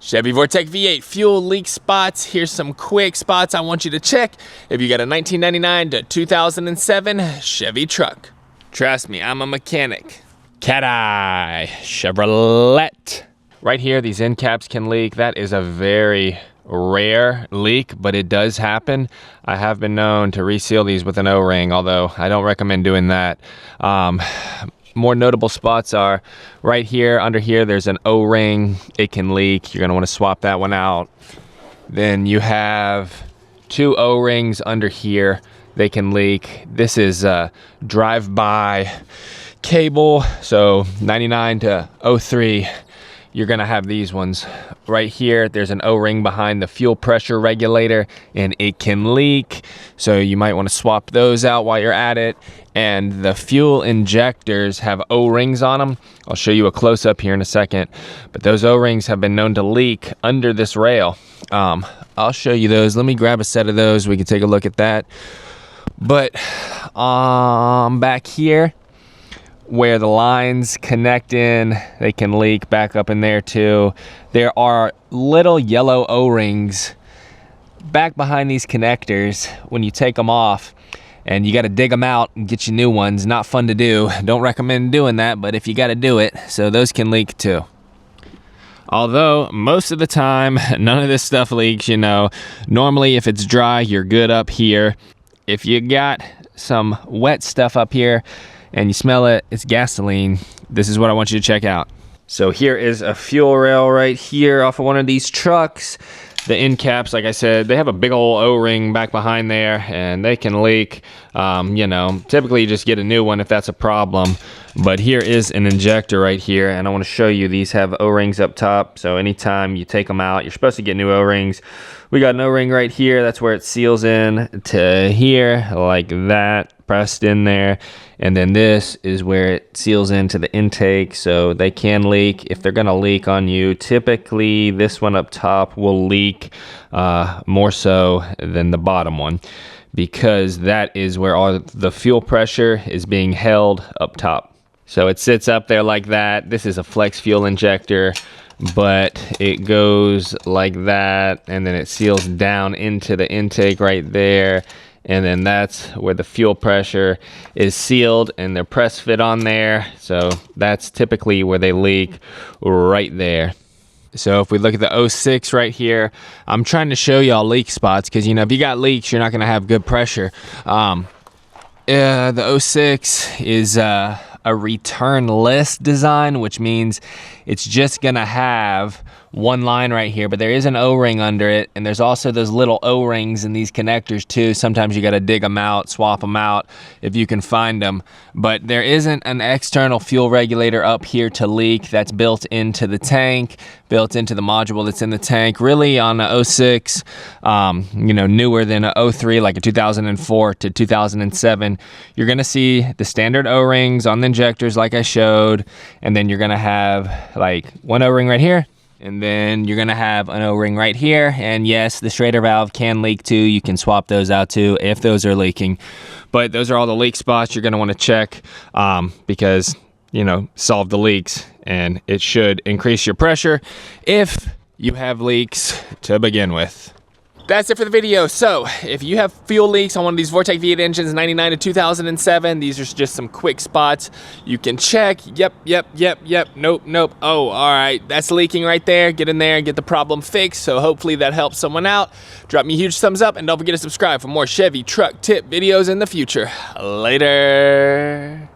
Chevy Vortec V8 fuel leak spots. Here's some quick spots I want you to check if you got a 1999 to 2007 Chevy truck. Trust me, I'm a mechanic. Cateye Chevrolet. Right here, these end caps can leak. That is a very rare leak, but it does happen. I have been known to reseal these with an O-ring, although I don't recommend doing that. More notable spots are right here, under here, there's an O-ring. It can leak. You're gonna wanna swap that one out. Then you have two O-rings under here. They can leak. This is a drive-by cable. So 99 to 03, you're gonna have these ones. Right here, there's an O-ring behind the fuel pressure regulator and it can leak. So you might wanna swap those out while you're at it. And the fuel injectors have O-rings on them. I'll show you a close-up here in a second. But those O-rings have been known to leak under this rail. I'll show you those. Let me grab a set of those. We can take a look at that. But back here, where the lines connect in, they can leak back up in there too. There are little yellow O-rings back behind these connectors when you take them off, and you got to dig them out and get you new ones. Not fun to do. Don't recommend doing that, but if you got to do it, so those can leak too. Although most of the time, none of this stuff leaks, you know. Normally, if it's dry, you're good up here. If you got some wet stuff up here and you smell it, it's gasoline. This is what I want you to check out. So here is a fuel rail right here off of one of these trucks. The end caps, like I said, they have a big old O-ring back behind there and they can leak. You know, typically you just get a new one if that's a problem. But here is an injector right here, and I want to show you these have O-rings up top. So anytime you take them out, you're supposed to get new O-rings. We got an O-ring right here. That's where it seals in to here, like that, pressed in there. And then this is where it seals into the intake, so they can leak. If they're gonna leak on you, typically this one up top will leak more so than the bottom one, because that is where all the fuel pressure is being held up top. So it sits up there like that. This is a flex fuel injector, but it goes like that, and then it seals down into the intake right there. And then that's where the fuel pressure is sealed and they're press fit on there. So that's typically where they leak, right there. So if we look at the 06 right here, I'm trying to show y'all leak spots because, you know, if you got leaks, you're not going to have good pressure. The 06 is a returnless design, which means it's just going to have one line right here, but there is an O-ring under it, and there's also those little O-rings in these connectors too. Sometimes you got to dig them out, swap them out if you can find them. But there isn't an external fuel regulator up here to leak. That's built into the tank, built into the module that's in the tank. Really on a 06, you know, newer than a 03, like a 2004 to 2007, you're gonna see the standard O-rings on the injectors like I showed, and then you're gonna have like one O-ring right here, and then you're gonna have an O-ring right here. And yes, the Schrader valve can leak too. You can swap those out too if those are leaking. But those are all the leak spots you're gonna wanna check because, you know, solve the leaks, and it should increase your pressure if you have leaks to begin with. That's it for the video. So if you have fuel leaks on one of these Vortec V8 engines, 99 to 2007, these are just some quick spots you can check. Yep, nope. Oh, all right, that's leaking right there. Get in there and get the problem fixed. So hopefully that helps someone out. Drop me a huge thumbs up and don't forget to subscribe for more Chevy truck tip videos in the future. Later.